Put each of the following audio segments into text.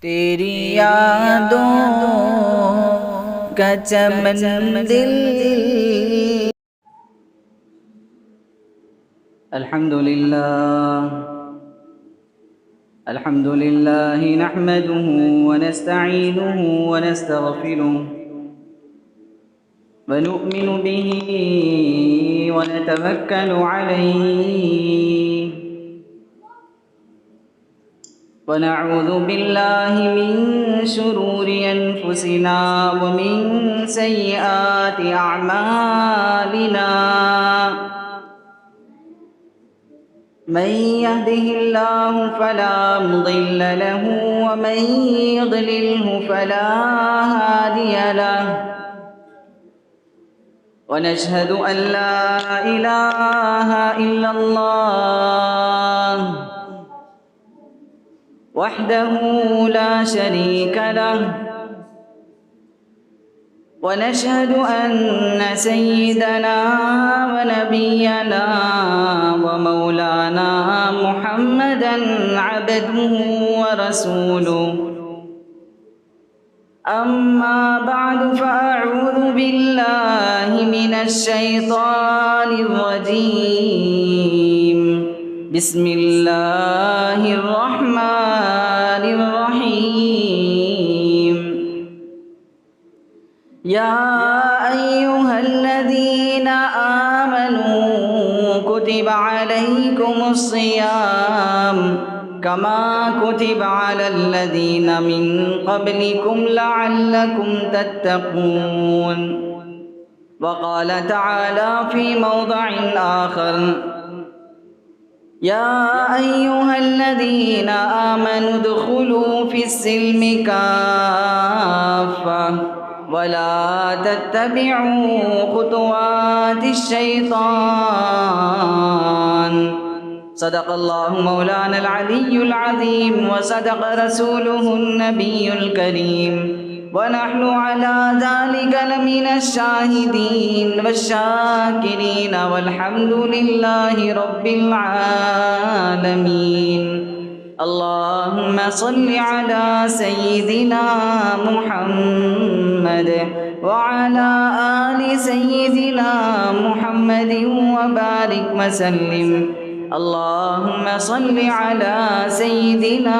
तेरी यादों का चमन दिल। अल्हम्दुलिल्लाह नहमदुहु व नस्तईनुहु व नस्तगफिरुहु व नु'मिनु बिही व नतवक्कलु अलैहि व नऊज़ु बिल्लाहि मिन शुरूरि अनफुसिना व मिन सय्यिआति अअमालिना। मन यहदिहिल्लाहु फला मुदिल्ल लहु व मन युद्लिल्हु फला हादिय लहु व नशहदु अन ला इलाहा इल्लल्लाह वहदहु ला शरीक लहु व नशहदु अन्न सय्यिदना व नबियना व मौलाना मुहम्मदन अब्दुहु व रसूलुहु। अम्मा बअदु फ़अऊज़ु बिल्लाहि मिनश शैतानिर रजीम। बिस्मिल्लाहिर रहमानिर रहीम। या अय्युहल्लज़ीना आमनू कुतिबा अलैकुमुस्सियाम कमा कुतिबा अलल्लज़ीना मिन क़ब्लिकुम लअल्लकुम तत्तक़ून। वक़ाल तआला फ़ी मौज़िइन आख़र या अय्युहल्लज़ीना आमनू उद्ख़ुलू फ़िस्सिल्मि काफ़्फ़ा वला तत्तबिऊ खुतुवातिश शैतान। सदक़ल्लाहु मौलानल अलियुल अज़ीम व सदक़ रसूलुहुन नबियुल करीम व नहनु अला ज़ालिका लमिनश शाहिदीन वश्शाकिरीन वल्हम्दुलिल्लाहि रब्बिल आलमीन। अल्लाहुम्मा सल्लि अला सय्यिदिना मुहम्मद व अला आलि सय्यिदिना मुहम्मद व बारिक व सल्लिम। अल्लाहुम्मा सल्लि अला सय्यिदिना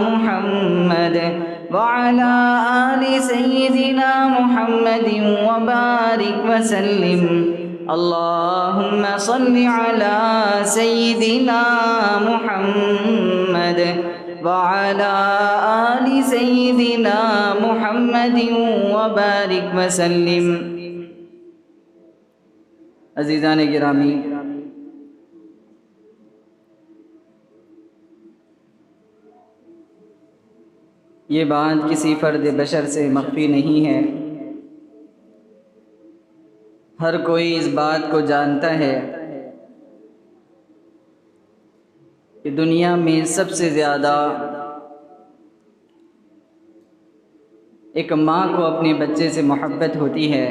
मुहम्मद व अला आलि सय्यिदिना मुहम्मद व बारिक व सल्लिम। अल्लाहुम्मा सल्लि अला सय्यिदिना मुहम्मद व अला आलि सय्यिदिना मुहम्मद व बारिक व सल्लिम। अज़ीज़ान गिरामी, ये बात किसी फ़र्द बशर से मख्फ़ी नहीं है। हर कोई इस बात को जानता है कि दुनिया में सबसे ज़्यादा एक माँ को अपने बच्चे से मोहब्बत होती है।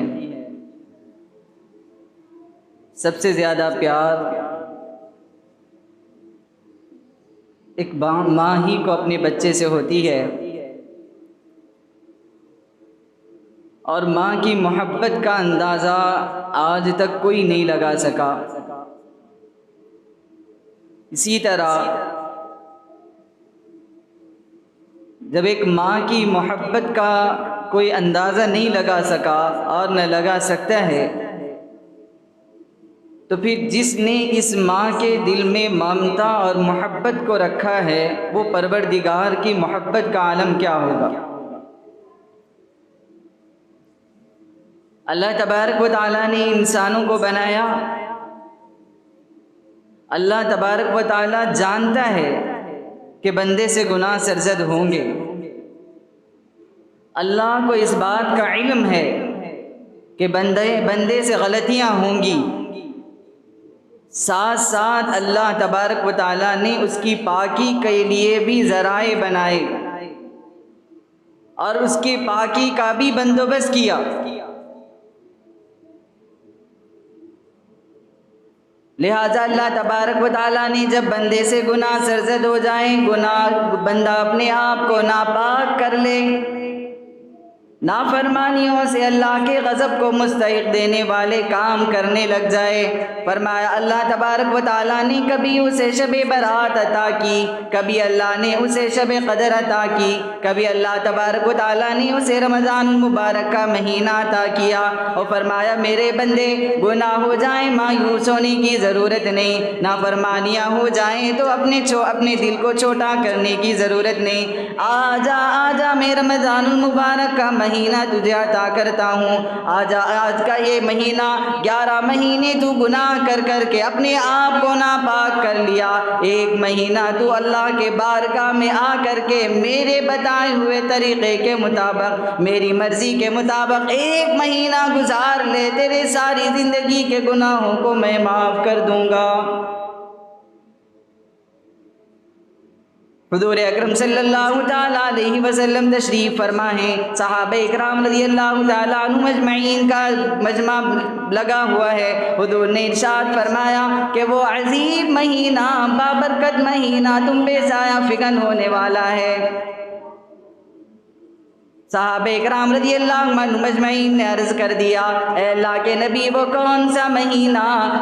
सबसे ज़्यादा प्यार एक माँ ही को अपने बच्चे से होती है और माँ की मोहब्बत का अंदाज़ा आज तक कोई नहीं लगा सका। इसी तरह जब एक माँ की मोहब्बत का कोई अंदाज़ा नहीं लगा सका और न लगा सकता है, तो फिर जिसने इस माँ के दिल में ममता और मोहब्बत को रखा है वो परवरदिगार की मोहब्बत का आलम क्या होगा। अल्लाह तबारक व तआला ने इंसानों को बनाया। अल्लाह तबारक व तआला जानता है कि बंदे से गुनाह सरजद होंगे। अल्लाह को इस बात का इल्म है कि बंदे से गलतियां होंगी। साथ साथ अल्लाह तबारक व तआला ने उसकी पाकी के लिए भी ज़राए बनाए और उसकी पाकी का भी बंदोबस्त किया। लिहाजा अल्लाह तबारक व तआला ने जब बंदे से गुनाह सरजद हो जाए, गुनाह बंदा अपने आप को नापाक कर ले, नाफरमानियों से अल्लाह के गज़ब को मुस्तहिक़ देने वाले काम करने लग जाए, फरमाया अल्लाह तबारक व तआला ने कभी उसे शब-ए बरात अता की, कभी अल्लाह ने उसे शब-ए क़दर अता की, कभी अल्लाह तबारक व तआला ने उसे रमज़ानुल मुबारक का महीना अता किया और फरमाया मेरे बंदे गुनाह हो जाएं मायूस होने की ज़रूरत नहीं, नाफरमानियाँ हो जाएं तो अपने दिल को छोटा करने की ज़रूरत नहीं। आजा आजा मैं रमज़ानुल मुबारक का महीना तुझे अता करता हूँ, आजा आज का ये महीना 11 महीने तू गुनाह कर कर के अपने आप को नापाक कर लिया, एक महीना तू अल्लाह के बारगाह में आ कर के मेरे बताए हुए तरीक़े के मुताबिक, मेरी मर्ज़ी के मुताबिक एक महीना गुजार ले, तेरे सारी ज़िंदगी के गुनाहों को मैं माफ़ कर दूँगा। हुज़ूर अकरम सल्लल्लाहु तआला अलैहि वसल्लम तशरीफ़ फरमा है, सहाबा इकराम रज़ियल्लाहु तआला अन्हुम अजमईन का मजमा लगा हुआ है। हुज़ूर ने इरशाद फरमाया कि वो अज़ीम महीना, बाबरकत महीना तुम पे साया फ़िगन होने वाला है। सहाबा इकराम रज़ियल्लाहु अन्हुम अजमईन ने अर्ज़ कर दिया, ए अल्लाह के नबी वो कौन सा महीना?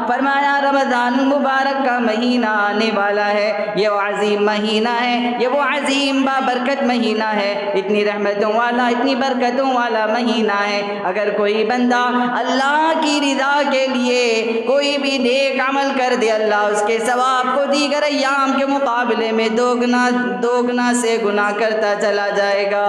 फरमाया रमज़ानुल मुबारक का महीना आने वाला है, ये वो अज़ीम महीना है, ये वो अज़ीम बाबरकत महीना है, इतनी रहमतों वाला, इतनी बरकतों वाला महीना है। अगर कोई बंदा अल्लाह की रिज़ा के लिए कोई भी नेक अमल कर दे, अल्लाह उसके सवाब को दीगर अय्याम के मुकाबले में दोगुना से गुना करता चला जाएगा।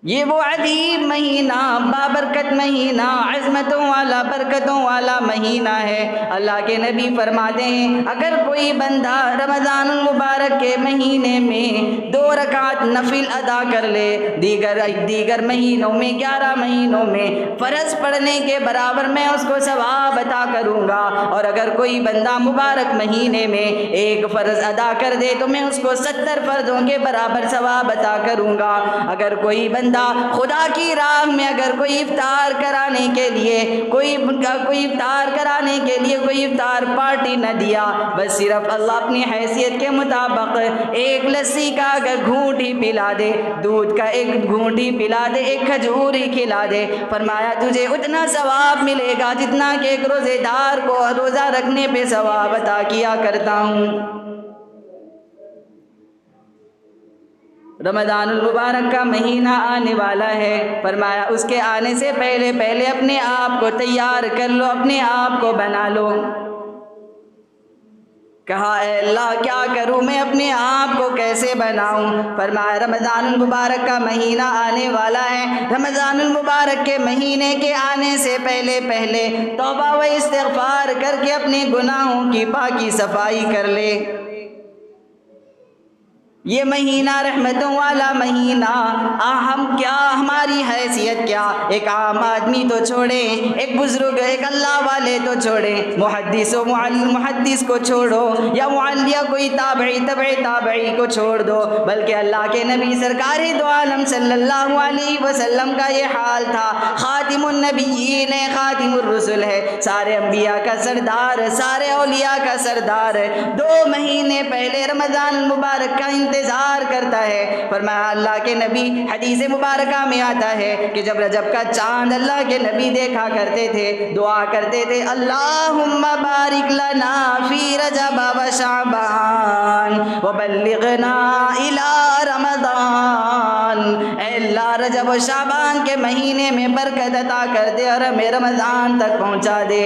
ये वो अजीब महीना, बाबरकत महीना, अज़मतों वाला, बरकतों वाला महीना है। अल्लाह के नबी फरमाते हैं अगर कोई बंदा रमज़ानुल मुबारक के महीने में 2 रकात नफिल अदा कर ले, दीगर महीनों में 11 महीनों में फ़र्ज़ पढ़ने के बराबर मैं उसको सवाब अता करूँगा। और अगर कोई बंदा मुबारक महीने में एक फ़र्ज़ अदा कर दे तो मैं उसको 70 फ़र्ज़ों के बराबर सवाब अता करूँगा। अगर कोई बंदा खुदा की राह में अगर कोई इफ्तार कराने के लिए कोई इफ्तार कराने के लिए कोई इफ्तार पार्टी न दिया, बस सिर्फ अल्लाह अपनी हैसियत के मुताबिक एक लस्सी का अगर घूंट ही पिला दे, दूध का एक घूंट ही पिला दे, एक खजूर ही खिला दे, फरमाया तुझे उतना सवाब मिलेगा जितना कि एक रोज़ेदार को रोज़ा रखने पे सवाब अता किया करता हूँ। रमज़ानुल मुबारक का महीना आने वाला है, फरमाया उसके आने से पहले पहले अपने आप को तैयार कर लो, अपने आप को बना लो। कहा ऐ अल्लाह क्या करूँ मैं, अपने आप को कैसे बनाऊँ? फरमाया रमज़ानुल मुबारक का महीना आने वाला है, रमज़ानुल मुबारक के महीने के आने से पहले पहले तौबा व इस्तिग़फ़ार करके अपने गुनाहों की पाकी सफाई कर ले। ये महीना रहमतों वाला महीना, हम क्या, हमारी हैसियत क्या, एक आम आदमी तो छोड़े, एक बुजुर्ग, एक अल्लाह वाले तो छोड़े, मुहद्दिस को छोड़ो या मुअल्लिया कोई ताबई को छोड़ दो, बल्कि अल्लाह के नबी सरकार दो आलम सल्लल्लाहु अलैहि वसल्लम का ये हाल था। खातिमुन नबिय्यीन है, खातिमुर रसूल है, सारे अंबिया का सरदार, सारे औलिया का सरदार, 2 महीने पहले रमज़ान मुबारक का इंतजार करता है। फरमाया अल्लाह के नबी हदीस मुबारका में आता है कि जब रजब का चांद अल्लाह के नबी देखा करते थे, दुआ करते थे अल्लाहुम्मा बारिक लना फी रजब व शाबान व बल्लिगना इला रमज़ान। ऐ अल्लाह रजब व शाबान के महीने में बरकत अता कर दे और हमें रमज़ान तक पहुँचा दे।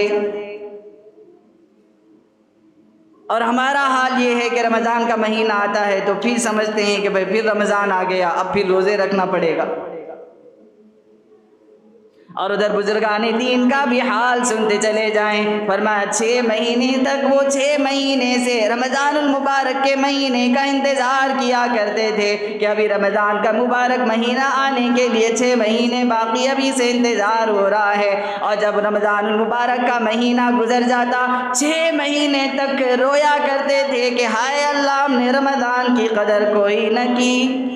और हमारा हाल ये है कि रमज़ान का महीना आता है तो फिर समझते हैं कि भाई फिर रमज़ान आ गया, अब फिर रोज़े रखना पड़ेगा। और उधर बुजुर्गाने दीन का भी हाल सुनते चले जाएं। फरमाया 6 महीने तक वो 6 महीने से रमज़ानुल मुबारक के महीने का इंतज़ार किया करते थे कि अभी रमज़ान का मुबारक महीना आने के लिए 6 महीने बाकी, अभी से इंतज़ार हो रहा है। और जब रमज़ानुल मुबारक का महीना गुजर जाता 6 महीने तक रोया करते थे कि हाय अल्लाह हमने रमज़ान की कदर कोई न की।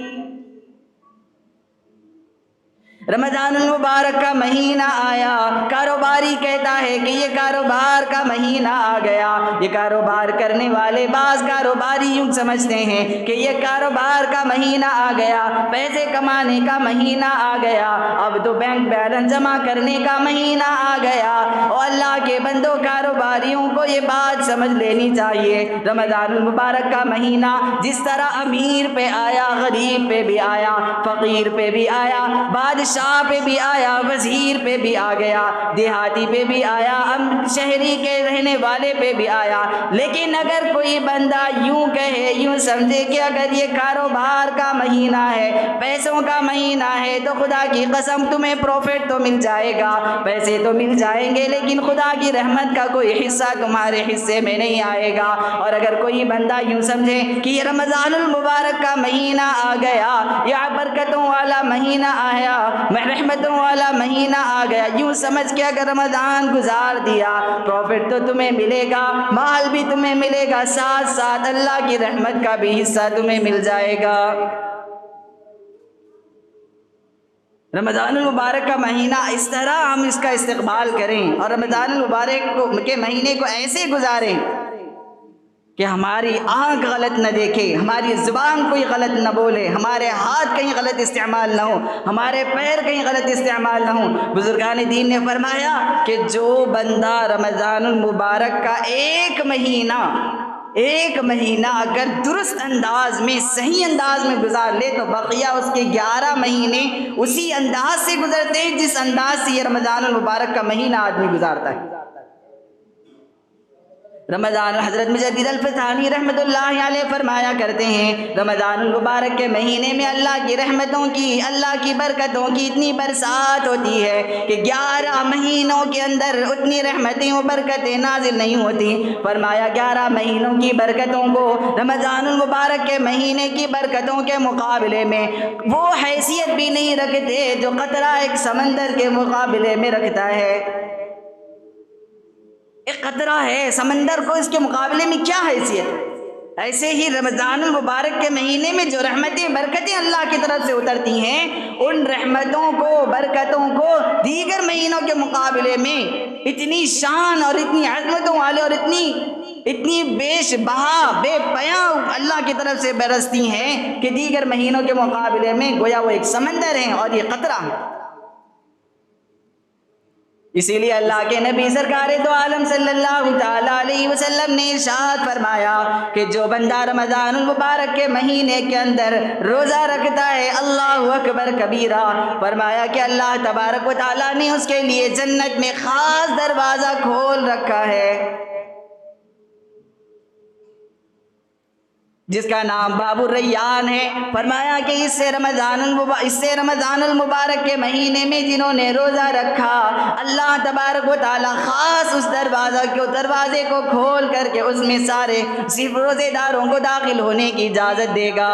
रमज़ानुल मुबारक का महीना आया, कारोबारी कहता है कि ये कारोबार का महीना आ गया। ये कारोबार करने वाले बाज़ कारोबारी यूँ समझते हैं कि ये कारोबार का महीना आ गया, पैसे कमाने का महीना आ गया, अब तो बैंक बैलेंस जमा करने का महीना आ गया। और अल्लाह के बंदों, कारोबारियों को ये बात समझ लेनी चाहिए, रमज़ानुल मुबारक का महीना जिस तरह अमीर पे आया, गरीब पे भी आया, फ़कीर पे भी आया, बादशाह पे भी आया, वज़ीर पे भी आ गया, देहाती पे भी आया, शहरी के रहने वाले पे भी आया। लेकिन अगर कोई बंदा यूं कहे, यूं समझे कि अगर ये कारोबार का महीना है, पैसों का महीना है, तो खुदा की कसम तुम्हें प्रॉफिट तो मिल जाएगा, पैसे तो मिल जाएंगे, लेकिन खुदा की रहमत का कोई हिस्सा तुम्हारे हिस्से में नहीं आएगा। और अगर कोई बंदा यूं समझे कि ये रमज़ानुल मुबारक का महीना आ गया, या बरकतों वाला महीना आया, रहमतों वाला महीना आ गया, यूं समझ के अगर रमज़ान गुजार दिया, प्रॉफिट तो तुम्हें मिलेगा, माल भी तुम्हें मिलेगा, साथ साथ अल्लाह की रहमत का भी हिस्सा तुम्हें मिल जाएगा। रमज़ानुल मुबारक का महीना इस तरह हम इसका इस्तेक़बाल करें और रमज़ानुल मुबारक के महीने को ऐसे गुजारें कि हमारी आँख गलत न देखे, हमारी ज़ुबान कोई गलत न बोले, हमारे हाथ कहीं गलत इस्तेमाल ना हो, हमारे पैर कहीं गलत इस्तेमाल ना हो। बुज़ुर्गान दीन ने फरमाया कि जो बंदा रमज़ानुल मुबारक का एक महीना अगर दुरुस्त अंदाज में, सही अंदाज में गुजार ले, तो बकिया उसके 11 महीने उसी अंदाज से गुजरते हैं जिस अंदाज से ये रमज़ानुल मुबारक का महीना आदमी गुजारता है। रमज़ान हज़रत मुजद्दिद अल-फ़सानी रहमतुल्लाहि अलैहि फरमाया करते हैं, रमज़ानुल मुबारक के महीने में अल्लाह की रहमतों की, अल्लाह की बरकतों की इतनी बरसात होती है कि 11 महीनों के अंदर उतनी रहमतें और बरकतें नाजिल नहीं होती। फरमाया 11 महीनों की बरकतों को रमज़ानुल मुबारक के महीने की बरकतों के मुकाबले में वो हैसियत भी नहीं रखते जो कतरा एक समंदर के मुकाबले में रखता है। एक कतरा है, समंदर को इसके मुकाबले में क्या हैसियत है। ऐसे ही रमज़ानुल मुबारक के महीने में जो रहमतें बरकतें अल्लाह की तरफ से उतरती हैं, उन रहमतों को, बरकतों को दीगर महीनों के मुकाबले में इतनी शान और इतनी अज़मतों वाले और इतनी बेशबहा, बेपया अल्लाह की तरफ से बरसती हैं कि दीगर महीनों के मुकाबले में गोया वो एक समंदर है और ये कतरा है। इसीलिए अल्लाह के नबी सरकार दो आलम सल्लल्लाहु तआला अलैहि वसल्लम ने इरशाद फरमाया कि जो बंदा रमज़ानुल मुबारक के महीने के अंदर रोज़ा रखता है, अल्लाहु अकबर कबीरा, फरमाया कि अल्लाह तबारक व तआला ने उसके लिए जन्नत में ख़ास दरवाज़ा खोल रखा है जिसका नाम बाबुर रैयान है। फरमाया कि इससे रमज़ानुल मुबारक के महीने में जिन्होंने रोज़ा रखा, अल्लाह तबारक व तआला ख़ास उस दरवाज़े को खोल करके उसमें सारे सिर्फ रोज़ेदारों को दाखिल होने की इजाज़त देगा।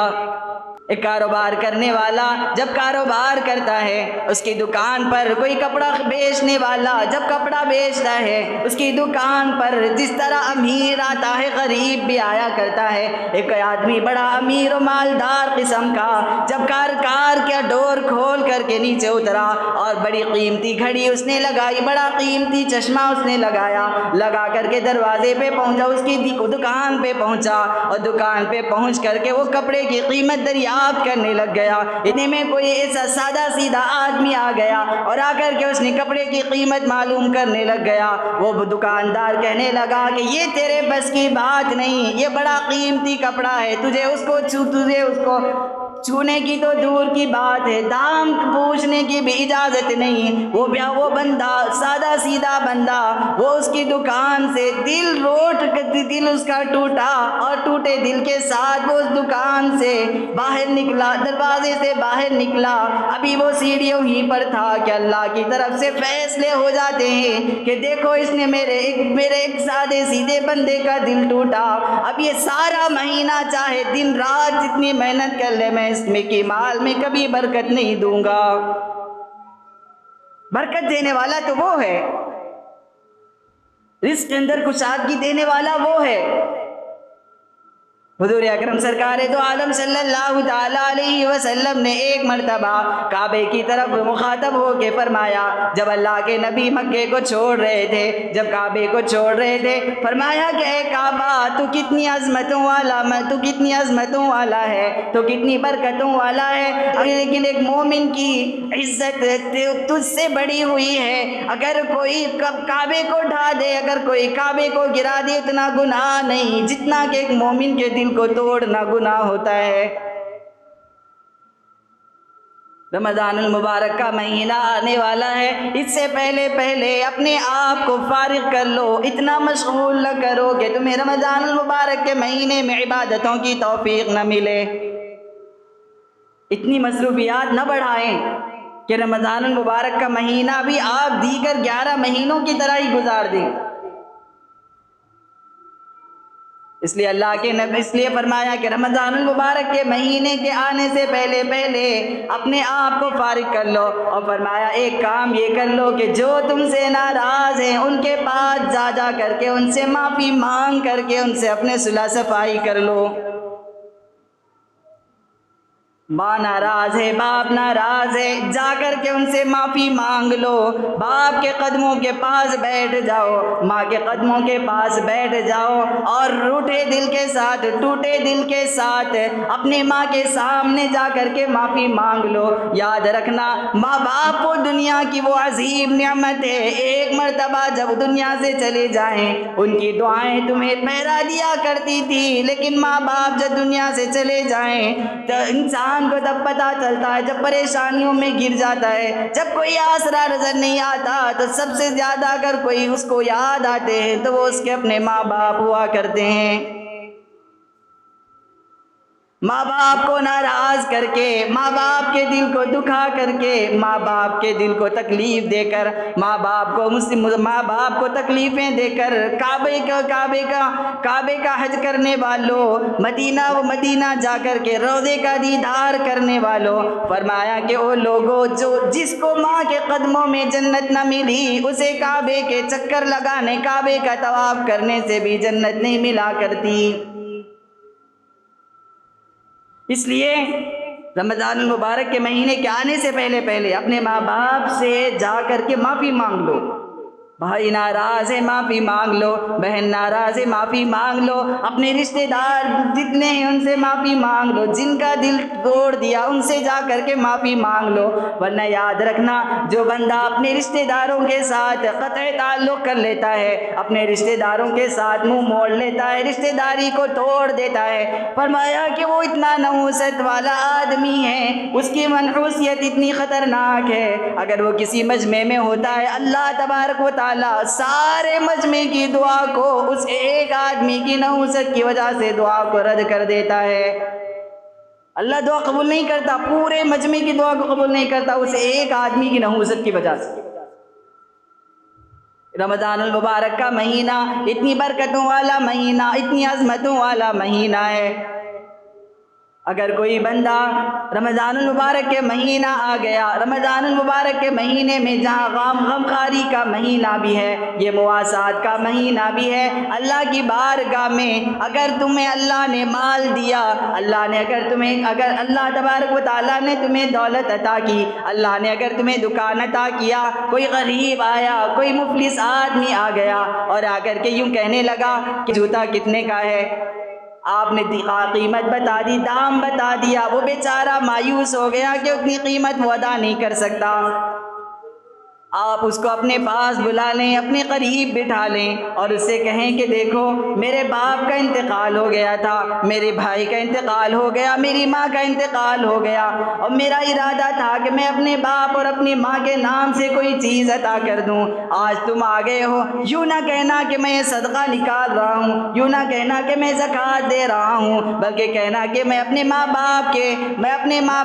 एक कारोबार करने वाला जब कारोबार करता है, उसकी दुकान पर कोई कपड़ा बेचने वाला जब कपड़ा बेचता है, उसकी दुकान पर जिस तरह अमीर आता है, गरीब भी आया करता है। एक आदमी बड़ा अमीर और मालदार किस्म का जब कार का डोर खोल करके नीचे उतरा और बड़ी कीमती घड़ी उसने लगाई, बड़ा कीमती चश्मा उसने लगाया, लगा करके दरवाजे पे पहुंचा, उसकी दुकान पे पहुंचा और दुकान पे पहुंच करके वो कपड़े की कीमत दरियाफ्त करने लग गया। इतने में कोई ऐसा सादा सीधा आदमी आ गया और आकर के उसने कपड़े की कीमत मालूम करने लग गया। वो दुकानदार कहने लगा कि ये तेरे बस की बात नहीं, ये बड़ा कीमती कपड़ा है, तुझे उसको छूने की तो दूर की बात है, दाम पूछने की भी इजाज़त नहीं। वो बंदा, सादा सीधा बंदा, वो उसकी दुकान से दिल उसका टूटा और टूटे दिल के साथ वो उस दुकान से बाहर निकला, दरवाजे से बाहर निकला। अभी वो सीढ़ियों ही पर था कि अल्लाह की तरफ से फैसले हो जाते हैं कि देखो इसने मेरे एक सादे सीधे बंदे का दिल टूटा। अब ये सारा महीना चाहे दिन रात जितनी मेहनत कर ले, मैं इसमें की माल में कभी बरकत नहीं दूंगा। बरकत देने वाला तो वो है, रिस्क के अंदर कुशादगी देने वाला वो है। हुजूर अकरम सरकार दो आलम सल्लल्लाहु ताला अलैहि वसल्लम ने एक मर्तबा काबे की तरफ मुखातब होके फरमाया, जब अल्लाह के नबी मक्के को छोड़ रहे थे, जब काबे को छोड़ रहे थे, फरमाया कि ए काबा तू कितनी अज़मतों वाला, तू कितनी अज़मतों वाला है, तो कितनी बरकतों वाला है, लेकिन एक मोमिन की इज्जत तुझसे बड़ी हुई है। अगर कोई काबे को ढा दे, अगर कोई काबे को गिरा दे, इतना गुनाह नहीं जितना कि एक मोमिन के दिल को तोड़ना गुनाह होता है। रमज़ानुल मुबारक का महीना आने वाला है, इससे पहले पहले अपने आप को फारिग कर लो, इतना मशगूल न करो कि तुम्हें रमज़ानुल मुबारक के महीने में इबादतों की तौफीक न मिले। इतनी मसरूफियात न बढ़ाएं कि रमज़ानुल मुबारक का महीना भी आप दीगर 11 महीनों की तरह ही गुजार दें। इसलिए अल्लाह के नबी इसलिए फरमाया कि रमज़ानुल मुबारक के महीने के आने से पहले पहले अपने आप को फारिग कर लो, और फरमाया एक काम ये कर लो कि जो तुमसे नाराज़ हैं उनके पास जा करके उनसे माफ़ी मांग करके उनसे अपने सुलह सफाई कर लो। माँ नाराज़ है, बाप नाराज़ है, जा कर के उनसे माफ़ी मांग लो। बाप के कदमों के पास बैठ जाओ, माँ के कदमों के पास बैठ जाओ, और रूठे दिल के साथ, टूटे दिल के साथ अपनी माँ के सामने जा कर के माफ़ी मांग लो। याद रखना, माँ बाप को दुनिया की वो अजीम नेमत है, एक मर्तबा जब दुनिया से चले जाएं उनकी दुआएं तुम्हें पहरा दिया करती थी, लेकिन माँ बाप जब दुनिया से चले जाएं तो इंसान को तब पता चलता है जब परेशानियों में गिर जाता है, जब कोई आसरा नजर नहीं आता, तो सबसे ज्यादा अगर कोई उसको याद आते हैं तो वो उसके अपने माँ बाप हुआ करते हैं। माँ बाप को नाराज़ करके, माँ बाप के दिल को दुखा करके, माँ बाप के दिल को तकलीफ़ देकर, माँ बाप को तकलीफ़ें देकर काबे का हज करने वालों, मदीना जा कर के रोज़े का दीदार करने वालों, फरमाया कि वो लोगों जिसको माँ के कदमों में जन्नत न मिली, उसे काबे के चक्कर लगाने, काबे का तवाफ़ करने से भी जन्नत नहीं मिला करती। इसलिए रमज़ानुल मुबारक के महीने के आने से पहले पहले अपने माँ बाप से जा कर के माफ़ी मांग लो। भाई नाराज़ है माफ़ी मांग लो, बहन नाराज़ है माफ़ी मांग लो, अपने रिश्तेदार जितने हैं उनसे माफ़ी मांग लो, जिनका दिल तोड़ दिया उनसे जा कर के माफ़ी मांग लो। वरना याद रखना, जो बंदा अपने रिश्तेदारों के साथ क़त्अ ताल्लुक़ कर लेता है, अपने रिश्तेदारों के साथ मुँह मोड़ लेता है, रिश्तेदारी को तोड़ देता है, फरमाया कि वो इतना नहूसत वाला आदमी है, उसकी मनहूसियत इतनी ख़तरनाक है। अगर वो किसी मजमे में होता है, अल्लाह तबारक व तआला सारे मजमे की दुआ को उस एक आदमी की नहूसत की वजह से दुआ को रद्द कर देता है। अल्लाह दुआ कबूल नहीं करता, पूरे मजमे की दुआ को कबूल नहीं करता, उस एक आदमी की नहूसत की वजह से। रमज़ानुल मुबारक का महीना इतनी बरकतों वाला महीना, इतनी अज़मतों वाला महीना है। अगर कोई बंदा रमज़ानुल मुबारक के महीना आ गया, रमज़ानुल मुबारक के महीने में जहाँ गमखारी का महीना भी है, ये मुआसात का महीना भी है, अल्लाह की बारगाह में अगर तुम्हें अल्लाह ने माल दिया, अगर अल्लाह तबारक व तआला ने तुम्हें दौलत अता की, अल्लाह ने अगर तुम्हें दुकान अता किया, कोई गरीब आया, कोई मुफलिस आदमी आ गया और आकर के यूँ कहने लगा कि जूता कितने का है, आपने कीमत बता दी, दाम बता दिया, वो बेचारा मायूस हो गया कि उतनी कीमत वो अदा नहीं कर सकता। आप उसको अपने पास बुला लें, अपने करीब बिठा लें और उससे कहें कि देखो मेरे बाप का इंतकाल हो गया था, मेरे भाई का इंतकाल हो गया, मेरी माँ का इंतकाल हो गया, और मेरा इरादा था कि मैं अपने बाप और अपनी माँ के नाम से कोई चीज़ अता कर दूँ। आज तुम आ गए हो, यूँ ना कहना कि मैं सदका निकाल रहा हूँ, यूँ ना कहना कि मैं ज़कात दे रहा हूँ, बल्कि कहना कि मैं अपने माँ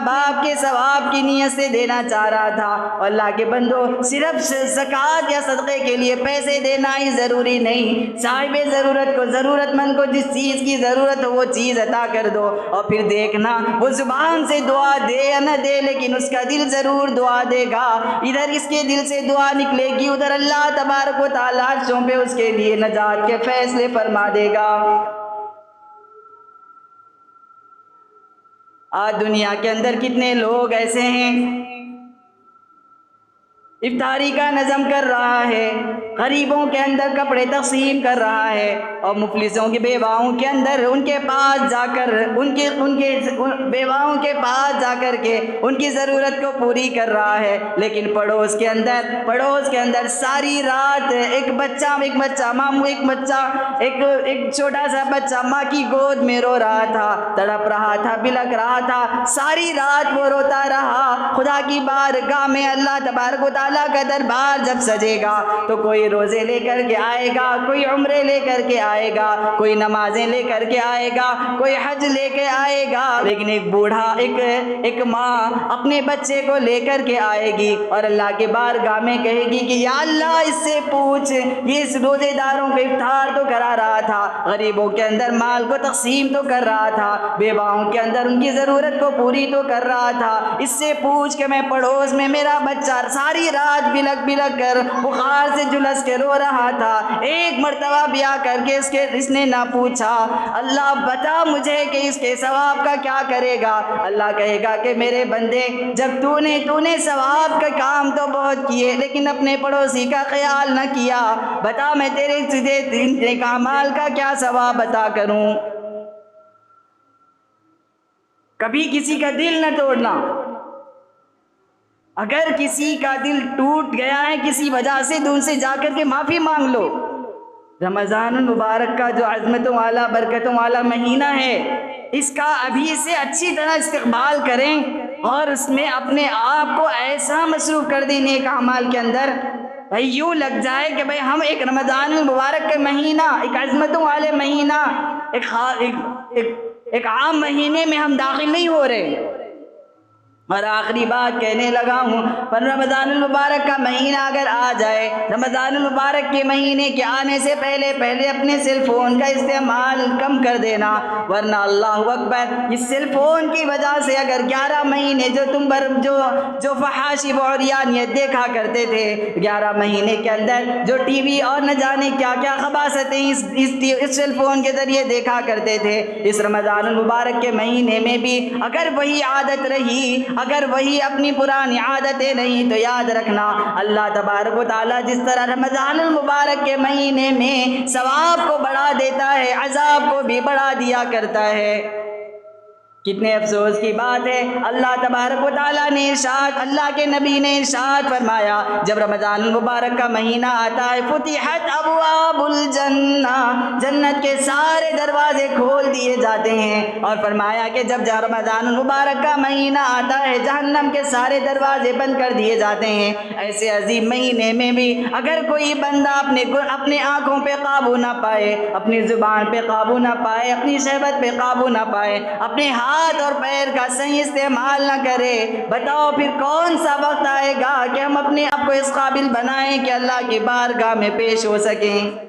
बाप के सवाब की नीयत से देना चाह रहा था। और अल्लाह के बंदो, सिर्फ ज़कात या सदक़े के लिए पैसे देना ही ज़रूरी नहीं, साहिबे ज़रूरत को, ज़रूरतमंद को जिस चीज़ की ज़रूरत हो वो चीज़ अता कर दो। और फिर देखना वो ज़ुबान से दुआ दे या न दे, लेकिन उसका दिल ज़रूर दुआ देगा। इधर इसके दिल से दुआ निकलेगी, उधर अल्लाह तबारक व तआला अर्शों पे उसके लिए नजात के फ़ैसले फरमा देगा। आज दुनिया के अंदर कितने लोग ऐसे हैं, इफ्तारी का नज़म कर रहा है, गरीबों के अंदर कपड़े तक़सीम कर रहा है, और मुफलिसों की बेवाओं के अंदर उनके पास जाकर उनके बेवाओं के पास जाकर के उनकी ज़रूरत को पूरी कर रहा है। लेकिन पड़ोस के अंदर सारी रात एक छोटा सा बच्चा माँ की गोद में रो रहा था, तड़प रहा था, बिलक रहा था, सारी रात वो रोता रहा। खुदा की बारगाह में अल्लाह तबारक व तआला का दरबार जब सजेगा तो कोई रोज़े लेकर के आएगा, कोई उम्रे लेकर के आएगा, कोई नमाजें लेकर के आएगा, कोई हज लेके आएगा, लेकिन एक बूढ़ा एक माँ अपने बच्चे को लेकर के आएगी और अल्लाह के बारगाह में कहेगी कि या अल्लाह इससे पूछ, ये इस रोज़ेदारों को इफ्तार तो करा रहा था, गरीबों के अंदर माल को तक़सीम तो कर रहा था, बेवाओं के अंदर उनकी ज़रूरत को पूरी तो कर रहा था, इससे पूछ के मैं पड़ोस में मेरा बच्चा सारी रात बिलक कर बुखार से झुलस के रो रहा था, एक मर्तबा भी आकर के इसने ना पूछा अल्लाह बता मुझे कि इसके सवाब का क्या करेगा। अल्लाह कहेगा कि मेरे बंदे, जब तूने सवाब का काम तो बहुत किए लेकिन अपने पड़ोसी का ख्याल न किया, बता मैं तेरे तुझे अमाल का क्या सवाब अता करूं। कभी किसी का दिल न तोड़ना। अगर किसी का दिल टूट गया है किसी वजह से तो उनसे जाकर के माफ़ी मांग लो। रमज़ानुल मुबारक का जो अज़मतों वाला बरकतों वाला महीना है, इसका अभी से अच्छी तरह इस्तेमाल करें और उसमें अपने आप को ऐसा मसरूफ़ कर दें नेक अमाल के अंदर, भाई यूँ लग जाए कि भाई हम एक रमज़ानुल मुबारक का महीना, एक अज़मतों वाले महीना, एक आम महीने में हम दाखिल नहीं हो रहे। और आखिरी बात कहने लगा हूँ, पर रमज़ानुल मुबारक का महीना अगर आ जाए, रमज़ानुल मुबारक के महीने के आने से पहले अपने सेल फ़ोन का इस्तेमाल कम कर देना, वरना अल्लाहु अकबर, इस सेल फ़ोन की वजह से अगर 11 महीने जो तुम जो फहाशी औरियानियत देखा करते थे, 11 महीने के अंदर जो टीवी और न जाने क्या क्या खबासतें इस सेल फ़ोन के ज़रिए देखा करते थे, इस रमज़ानुल मुबारक के महीने में भी अगर वही आदत रही, अगर वही अपनी पुरानी आदतें नहीं, तो याद रखना अल्लाह तबारक व तआला जिस तरह रमज़ानुल मुबारक के महीने में सवाब को बढ़ा देता है, अज़ाब को भी बढ़ा दिया करता है। कितने अफसोस की बात है, अल्लाह तबारक व तआला ने इरशाद, अल्लाह के नबी ने इरशाद फरमाया, जब रमज़ानुल मुबारक का महीना आता है, फुतिहत अबवाबुल जन्ना, जन्नत के सारे दरवाजे खोल दिए जाते हैं। और फरमाया कि जब रमज़ानुल मुबारक का महीना आता है, जहन्नम के सारे दरवाजे बंद कर दिए जाते हैं। ऐसे अजीम महीने में भी अगर कोई बंदा अपने आँखों पर काबू ना पाए, अपनी ज़ुबान पर काबू ना पाए, अपनी शहवत पर काबू ना पाए, अपने हाथ और पैर का सही इस्तेमाल न करे, बताओ फिर कौन सा वक्त आएगा कि हम अपने आप को इस काबिल बनाएं कि अल्लाह की बारगाह में पेश हो सकें।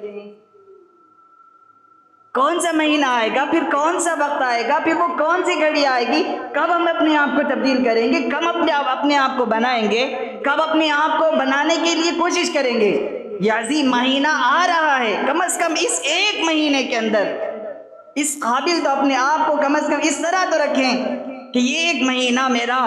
कौन सा महीना आएगा, फिर कौन सा वक्त आएगा, फिर वो कौन सी घड़ी आएगी, कब हम अपने आप को तब्दील करेंगे, कब अपने आप को बनाएंगे, कब अपने आप को बनाने के लिए कोशिश करेंगे। ये अजीम महीना आ रहा है, कम से कम इस एक महीने के अंदर इस काबिल तो अपने आप को कम से कम इस तरह तो रखें कि ये एक महीना मेरा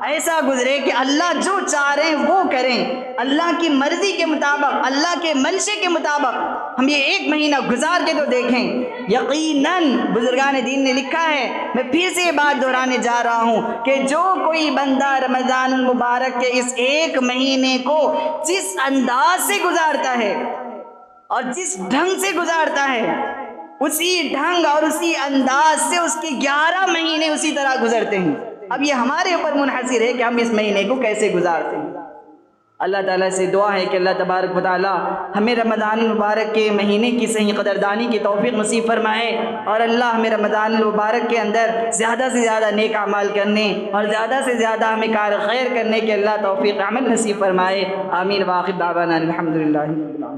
ऐसा गुजरे कि अल्लाह जो चाह रहे हैं वो करें, अल्लाह की मर्ज़ी के मुताबिक, अल्लाह के मंशे के मुताबिक हम ये एक महीना गुजार के तो देखें। यकीनन बुजुर्गान दीन ने लिखा है, मैं फिर से ये बात दोहराने जा रहा हूँ कि जो कोई बंदा रमज़ानुल मुबारक के इस एक महीने को जिस अंदाज से गुजारता है और जिस ढंग से गुजारता है, उसी ढंग और उसी अंदाज से उसके 11 महीने उसी तरह गुजरते हैं। अब ये हमारे ऊपर मुनहसिर है कि हम इस महीने को कैसे गुजारते हैं। अल्लाह ताला से दुआ है कि अल्लाह तबारक व तआला हमें रमज़ानुल मुबारक के महीने की सही कदरदानी की तौफीक नसीब फरमाए, और अल्लाह हमें रमज़ानुल मुबारक के अंदर ज़्यादा से ज़्यादा नेक अमाल करने और ज़्यादा से ज़्यादा हमें कार खैर करने के अल्लाह तौफीक अमल नसीब फरमाए। आमीन। वाखिर दावाना अल्हम्दुलिल्लाह।